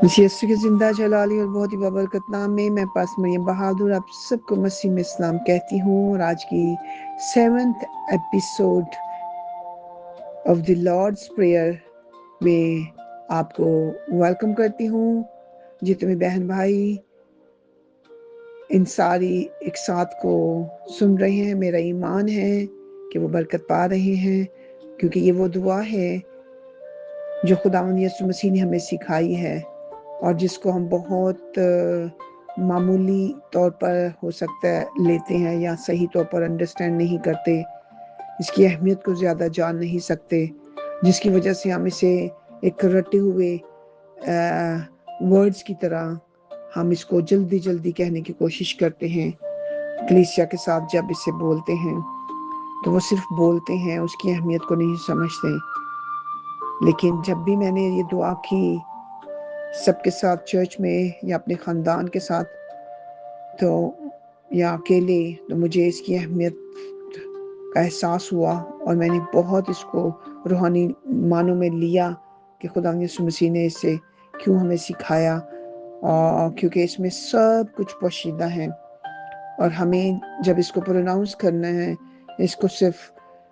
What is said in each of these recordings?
यीशु के जिंदा जलाली और बहुत ही बाबरकत नाम में मैं पास मरियम बहादुर आप सबको मसीह में इस्लाम कहती हूँ और आज की 7th episode of the Lord's prayer में आपको वेलकम करती हूँ। जितने बहन भाई इन सारी एक साथ को सुन रहे हैं, मेरा ईमान है कि वो बरकत पा रहे हैं, क्योंकि ये वो दुआ है जो खुदावंद यीशु मसीह ने हमें सिखाई है और जिसको हम बहुत मामूली तौर पर हो सकता है लेते हैं या सही तौर पर अंडरस्टैंड नहीं करते, इसकी अहमियत को ज़्यादा जान नहीं सकते, जिसकी वजह से हम इसे एक रटे हुए वर्ड्स की तरह हम इसको जल्दी जल्दी कहने की कोशिश करते हैं। कलीसिया के साथ जब इसे बोलते हैं तो वो सिर्फ बोलते हैं, उसकी अहमियत को नहीं समझते। लेकिन जब भी मैंने ये दुआ की सबके साथ चर्च में या अपने ख़ानदान के साथ तो या अकेले, तो मुझे इसकी अहमियत का एहसास हुआ और मैंने बहुत इसको रूहानी मानों में लिया कि खुदा यीशु मसीह ने इसे क्यों हमें सिखाया, और क्योंकि इसमें सब कुछ पोशीदा है और हमें जब इसको प्रोनाउंस करना है, इसको सिर्फ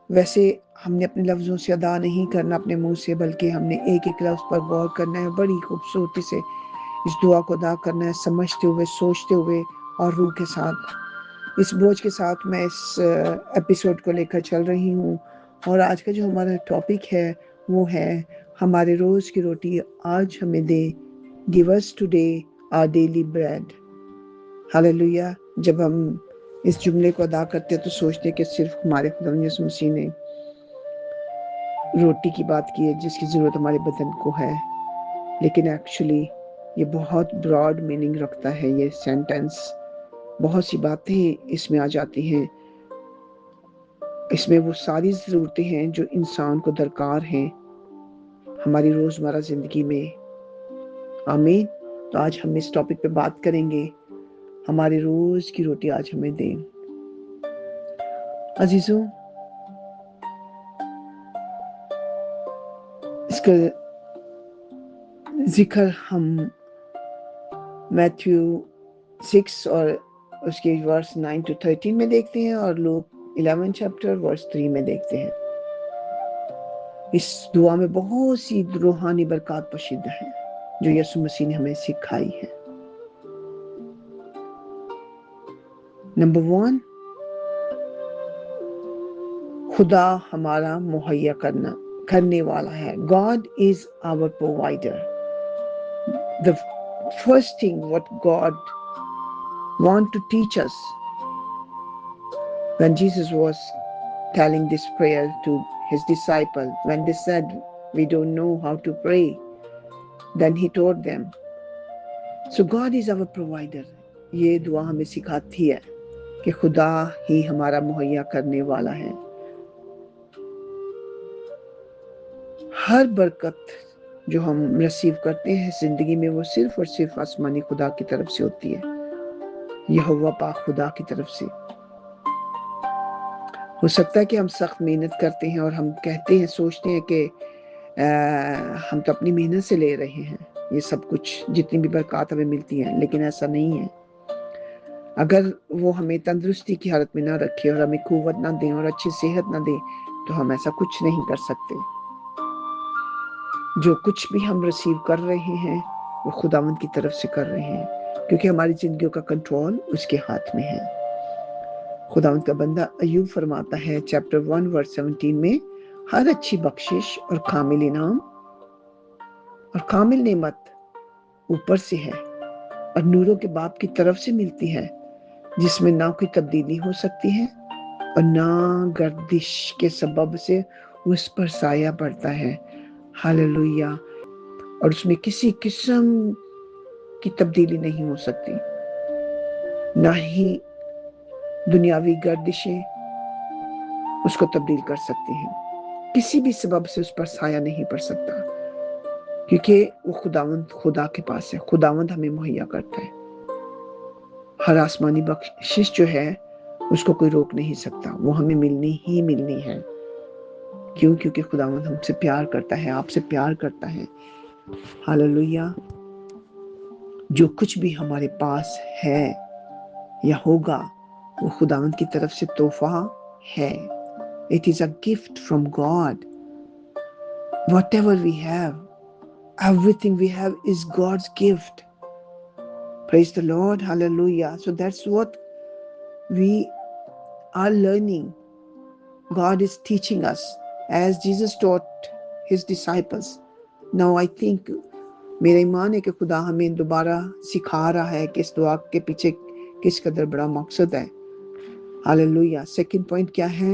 वैसे हमने अपने लफ्ज़ों से अदा नहीं करना अपने मुंह से, बल्कि हमने एक एक लफ्ज़ पर गौर करना है, बड़ी खूबसूरती से इस दुआ को अदा करना है, समझते हुए, सोचते हुए और रूह के साथ। इस बोझ के साथ मैं इस एपिसोड को लेकर चल रही हूँ और आज का जो हमारा टॉपिक है वो है हमारे रोज़ की रोटी आज हमें दे, give us today our daily bread. Hallelujah. जब हम इस जुमले को अदा करते हैं तो सोचते हैं कि सिर्फ हमारे खुदा यीशु मसीह ने रोटी की बात की है जिसकी ज़रूरत हमारे बदन को है, लेकिन एक्चुअली ये बहुत ब्रॉड मीनिंग रखता है ये सेंटेंस। बहुत सी बातें इसमें आ जाती हैं, इसमें वो सारी ज़रूरतें हैं जो इंसान को दरकार हैं हमारी रोज़मर्रा ज़िंदगी में। आमीन। तो आज हम इस टॉपिक पे बात करेंगे, हमारे रोज़ की रोटी आज हमें दें। अजीज़ों, इसका जिक्र हम मैथ्यू 6 और उसके वर्स 9 to 13 में देखते हैं और लूक 11 चैप्टर वर्स 3 में देखते हैं। इस दुआ में बहुत सी रूहानी बरकत पोशीदा है जो यीशु मसीह ने हमें सिखाई है। नंबर 1, खुदा हमारा मुहैया करने वाला है। God is our provider. The first thing what God want to teach us when Jesus was telling this prayer to his disciple, when they said we don't know how to pray, then he told them, so God is our provider. ये दुआ हमें सिखाती है कि खुदा ही हमारा मुहैया करने वाला है। हर बरकत जो हम रिसीव करते हैं ज़िंदगी में वो सिर्फ और सिर्फ आसमानी खुदा की तरफ से होती है, यहोवा पाक खुदा की तरफ से। हो सकता है कि हम सख्त मेहनत करते हैं और हम कहते हैं, सोचते हैं कि हम तो अपनी मेहनत से ले रहे हैं ये सब कुछ, जितनी भी बरकत हमें मिलती है, लेकिन ऐसा नहीं है। अगर वो हमें तंदुरुस्ती की हालत में ना रखे और हमें कुव्वत ना दे और अच्छी सेहत ना दे तो हम ऐसा कुछ नहीं कर सकते। जो कुछ भी हम रिसीव कर रहे हैं वो खुदावंद की तरफ से कर रहे हैं, क्योंकि हमारी जिंदगियों का कंट्रोल उसके हाथ में है। खुदावंद का बंदा अय्यूब फरमाता है चैप्टर 1 वर्स 17 में, हर अच्छी बख्शिश और कामिल इनाम और कामिल नेमत ऊपर से है और नूरों के बाप की तरफ से मिलती है, जिसमें ना कोई तब्दीली हो सकती है और ना गर्दिश के सबब से उस पर साया पड़ता है। हालेलुया। और उसमें किसी किस्म की तब्दीली नहीं हो सकती, ना ही दुनियावी गर्दिशें उसको तब्दील कर सकती हैं। किसी भी सबब से उस पर साया नहीं पड़ सकता, क्योंकि वो खुदा के पास है। खुदावंद हमें मुहैया करता है। हर आसमानी बख्शिश जो है उसको कोई रोक नहीं सकता, वो हमें मिलनी ही मिलनी है। क्यों? क्योंकि खुदावंद हमसे प्यार करता है, आपसे प्यार करता है। हालेलुया। जो कुछ भी हमारे पास है या होगा वो खुदावंद की तरफ से तोहफा है. It is a gift from God. Whatever we have, everything we have is God's gift. Praise the Lord. Hallelujah. So that's what we are learning. God is teaching us as Jesus taught his disciples. Now I think मेरा ईमान है कि खुदा हमें दोबारा सिखा रहा है कि इस दुआ के पीछे किस कदर बड़ा मकसद है. हालेलुया. सेकंड पॉइंट क्या है?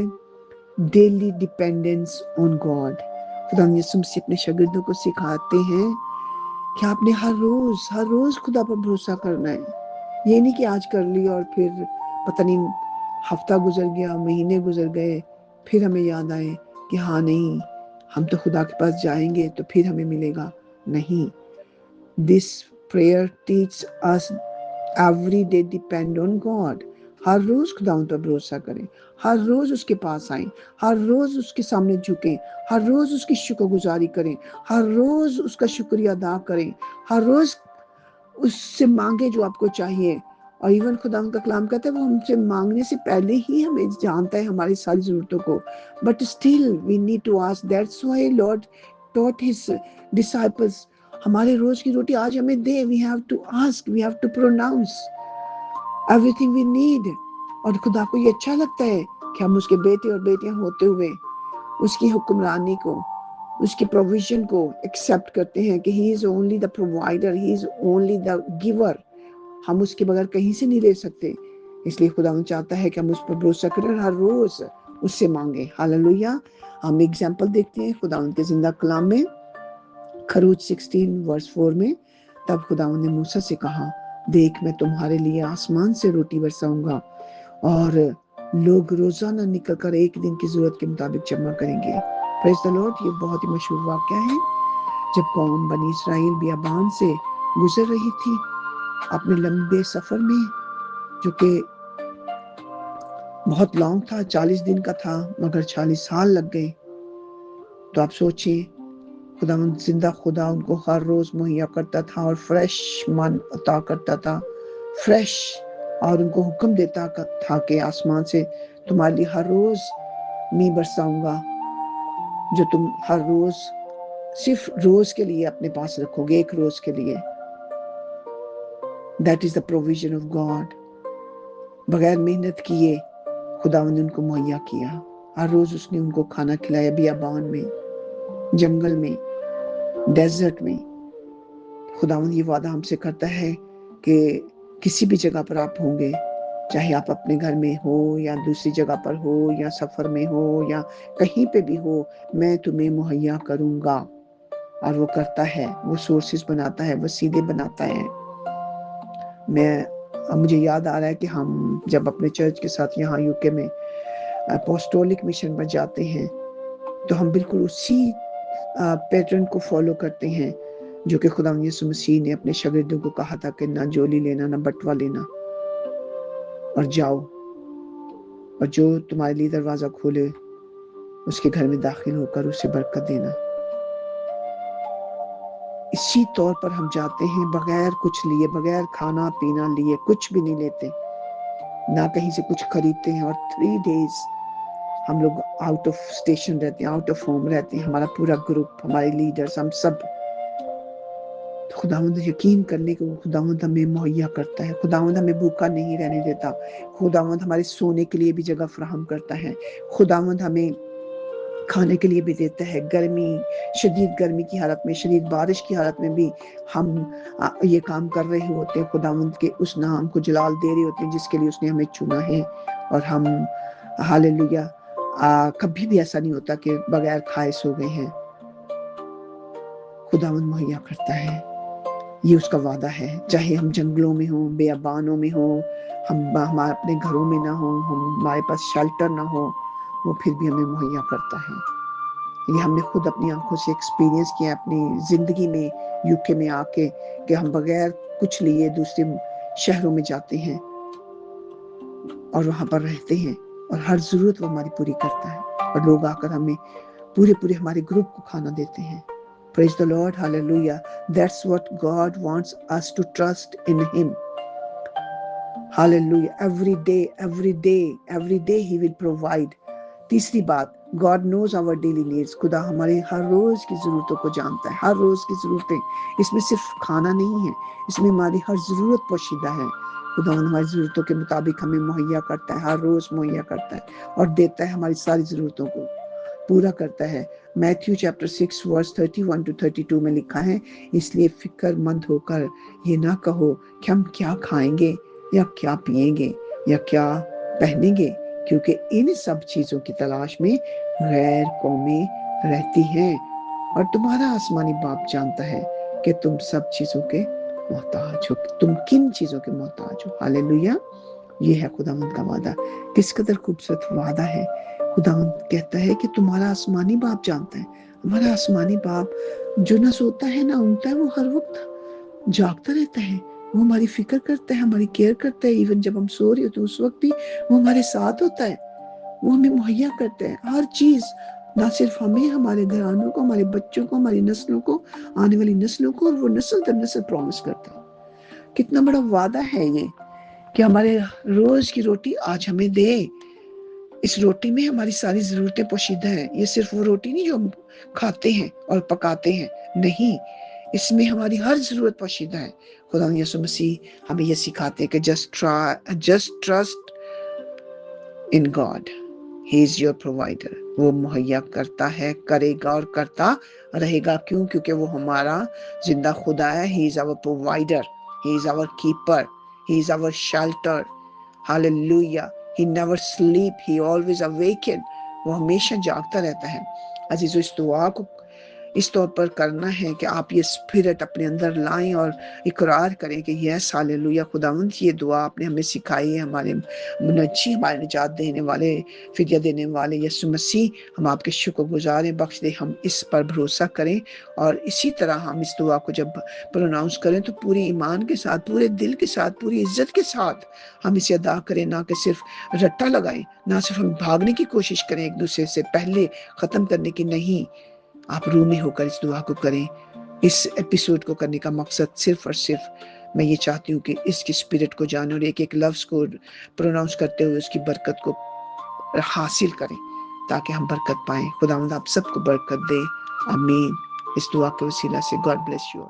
Daily dependence on God. खुदा यीशु मसीह अपने शागिर्दों को सिखाते हैं कि आपने हर रोज खुदा पर भरोसा करना है. ये नहीं कि आज कर लिया और फिर पता नहीं हफ्ता गुजर गया, महीने गुजर गए, फिर हमें याद आए कि हाँ नहीं, हम तो खुदा के पास जाएंगे तो फिर हमें मिलेगा. नहीं. This prayer teaches us every day depend on God. हर रोज खुदावंद पर भरोसा करें, हर रोज उसके पास आएं, हर रोज उसके सामने झुकें, हर रोज उसकी शुक्रगुजारी करें, हर रोज उसका शुक्रिया अदा करें, हर रोज उससे मांगे जो आपको चाहिए. और इवन खुदावंद का कलाम कहता है वो हमसे मांगने से पहले ही हमें जानता है हमारी सारी जरूरतों को. But still we need to ask. That's why Lord taught his disciples, हमारे रोज की रोटी आज हमें दे. We have to ask, we have to pronounce everything we need. और खुदा को ये अच्छा लगता है कि हम उसके बेटे और बेटियां होते हुए उसकी हुक्मरानी को, उसकी प्रोविजन को एक्सेप्ट करते हैं कि he is only the provider, he is only the giver. हम उसके बगैर कहीं से नहीं ले सकते. इसलिए खुदा चाहता है कि हम उस पर भरोसा करें और हर रोज उससे मांगे. हालेलुया. हम एग्जाम्पल देखते हैं खुदा के जिंदा कलाम में, खरूज 16 वर्स 4 में. तब खुदावंद ने मूसा से कहा, देख मैं तुम्हारे लिए आसमान से रोटी बरसाऊंगा और लोग रोजाना निकलकर एक दिन की जरूरत के मुताबिक जमा करेंगे. Praise the Lord. ये बहुत ही मशहूर वाक्य है. जब कौम बनी इसराइल बियाबान से गुजर रही थी अपने लंबे सफर में, जो कि बहुत लॉन्ग था, 40 दिन का था, मगर 40 साल लग गए. तो आप सोचिए, खुदावंद जिंदा खुदा उनको हर रोज मुहैया करता था और फ्रेश मन अता करता था, फ्रेश. और उनको हुक्म देता था कि आसमान से तुम्हारे लिए हर रोज मी बरसाऊंगा, जो तुम हर रोज सिर्फ रोज के लिए अपने पास रखोगे, एक रोज के लिए. That is the provision of God. बगैर मेहनत किए खुदावंद ने उनको मुहैया किया. हर रोज उसने उनको खाना खिलाया, बियाबान में, जंगल में, डेजर्ट में. खुदावंद ये वादा हमसे करता है कि किसी भी जगह पर आप होंगे, चाहे आप अपने घर में हो या दूसरी जगह पर हो या सफर में हो या कहीं पे भी हो, मैं तुम्हें मुहैया करूंगा. और वो करता है, वो सोर्सेस बनाता है, वो सीधे बनाता है. मुझे याद आ रहा है कि हम जब अपने चर्च के साथ यहाँ यूके में अपोस्टोलिक मिशन पर जाते हैं तो हम बिल्कुल उसी पैटर्न को फॉलो करते हैं जो कि खुदा यीशु मसीह ने अपने शागिर्दों को कहा था कि ना झोली लेना ना बटवा लेना, और जाओ और जो तुम्हारे लिए दरवाजा खोले उसके घर में दाखिल होकर उसे बरकत देना. इसी तौर पर हम जाते हैं, बगैर कुछ लिए, बगैर खाना पीना लिए, कुछ भी नहीं लेते, ना कहीं से कुछ खरीदते हैं. और 3 days हम लोग आउट ऑफ स्टेशन रहते हैं, आउट ऑफ होम रहते हैं, हमारा पूरा ग्रुप, हमारे लीडर्स, हम सब. खुदावंद यकीन करने को खुदावंद हमें मुहैया करता है. खुदावंद हमें भूखा नहीं रहने देता. खुदावंद हमारे सोने के लिए भी जगह फराहम करता है. खुदावंद हमें खाने के लिए भी देता है. गर्मी, शदीद गर्मी की हालत में, शदीद बारिश की हालत में भी हम ये काम कर रहे होते हैं. खुदावंद के उस नाम को जलाल दे रहे होते हैं जिसके लिए उसने हमें चुना है. और हम हालेलुया, कभी भी ऐसा नहीं होता कि बगैर खाए सो गए हैं. खुदावंद मुहैया करता है. ये उसका वादा है. चाहे हम जंगलों में हो, बेअबानों में हो, हम अपने घरों में ना हो, हमारे पास शेल्टर ना हो, वो फिर भी हमें मुहैया करता है. ये हमने खुद अपनी आंखों से एक्सपीरियंस किया अपनी जिंदगी में, यूके में आके, कि हम बगैर कुछ लिए दूसरे शहरों में जाते हैं और वहां पर रहते हैं और हर जरूरत वो हमारी पूरी करता है. और लोग आकर हमें पूरे हमारे ग्रुप को खाना देते हैं. Praise the Lord. Hallelujah. That's what God wants us to trust in Him. Hallelujah. Every day He will provide. تیسری بات, God knows our daily needs. خدا ہمارے ہر روز کی ضرورتوں کو جانتا ہے. ہر روز کی ضرورتیں, اس میں صرف کھانا نہیں ہے, اس میں ہماری ہر ضرورت پوشیدہ ہے. خدا ہماری ضرورتوں کے مطابق ہمیں مہیا کرتا ہے, ہر روز مہیا کرتا ہے اور دیتا ہے, ہماری ساری ضرورتوں کو پورا کرتا ہے. میتھیو چیپٹر 6 ورس 31 to 32 میں لکھا ہے, اس لیے فکر مند ہو کر یہ نہ کہو کہ ہم کیا کھائیں گے یا کیا پیئیں گے یا کیا پہنیں گے, کیونکہ ان سب چیزوں کی تلاش میں غیر قومیں رہتی ہیں, اور تمہارا آسمانی باپ جانتا ہے کہ تم سب چیزوں کے محتاج ہو, تم کن چیزوں کے محتاج ہو. ہاللیلویہ. یہ ہے خداوند کا وعدہ. کس قدر خوبصورت وعدہ ہے. خداوند کہتا ہے کہ تمہارا آسمانی باپ جانتا ہے. ہمارا آسمانی باپ جو نہ سوتا ہے نہ اونگتا ہے, وہ ہر وقت جاگتا رہتا ہے. وہ ہماری فکر کرتا ہے, ہماری کیئر کرتا ہے. ایون جب ہم سو رہے ہوتے ہیں اس وقت بھی وہ ہمارے ساتھ ہوتا ہے. وہ ہمیں مہیا کرتا ہے ہر چیز, نہ صرف ہمیں, ہمارے گھرانوں کو, ہمارے بچوں کو, ہماری نسلوں کو, آنے والی نسلوں کو, اور وہ نسل در نسل پرومس کرتا ہے. کتنا بڑا وعدہ ہے یہ کہ ہمارے روز کی روٹی آج ہمیں دے. اس روٹی میں ہماری ساری ضرورتیں پوشیدہ ہیں. یہ صرف وہ روٹی نہیں جو ہم کھاتے ہیں اور پکاتے ہیں, نہیں, اس میں ہماری ہر ضرورت پوشیدہ ہے. خدا یسوع مسیح ہمیں یہ سکھاتے ہیں کہ just trust in God. He is your provider. وہ مہیا کرتا ہے, کرے گا اور کرتا رہے گا. کیوں؟ کیونکہ وہ ہمارا زندہ خدا ہے. He is our provider. He is our keeper. He is our shelter. Hallelujah. He never sleep. He always awaken. وہ ہمیشہ جاگتا رہتا ہے. عزیزو, اس دعا کو اس طور پر کرنا ہے کہ آپ یہ اسپرٹ اپنے اندر لائیں اور اقرار کریں کہ یس ہاللیلویہ, خداوند یہ دعا آپ نے ہمیں سکھائی ہے. ہمارے منجی, ہمارے نجات دینے والے, فدیہ دینے والے یسوع مسیح, ہم آپ کے شکر گزار ہیں. بخش دے ہم اس پر بھروسہ کریں, اور اسی طرح ہم اس دعا کو جب پروناؤنس کریں تو پوری ایمان کے ساتھ, پورے دل کے ساتھ, پوری عزت کے ساتھ ہم اسے ادا کریں. نہ کہ صرف رٹا لگائیں, نہ صرف ہم بھاگنے کی کوشش کریں ایک دوسرے سے پہلے ختم کرنے کی, نہیں, آپ روح میں ہو کر اس دعا کو کریں. اس ایپیسوڈ کو کرنے کا مقصد صرف اور صرف میں یہ چاہتی ہوں کہ اس کی اسپرٹ کو جانیں اور ایک ایک لفظ کو پروناؤنس کرتے ہوئے اس کی برکت کو حاصل کریں تاکہ ہم برکت پائیں. خداوند آپ سب کو برکت دے. آمین. اس دعا کے وسیلہ سے گاڈ بلیس یو.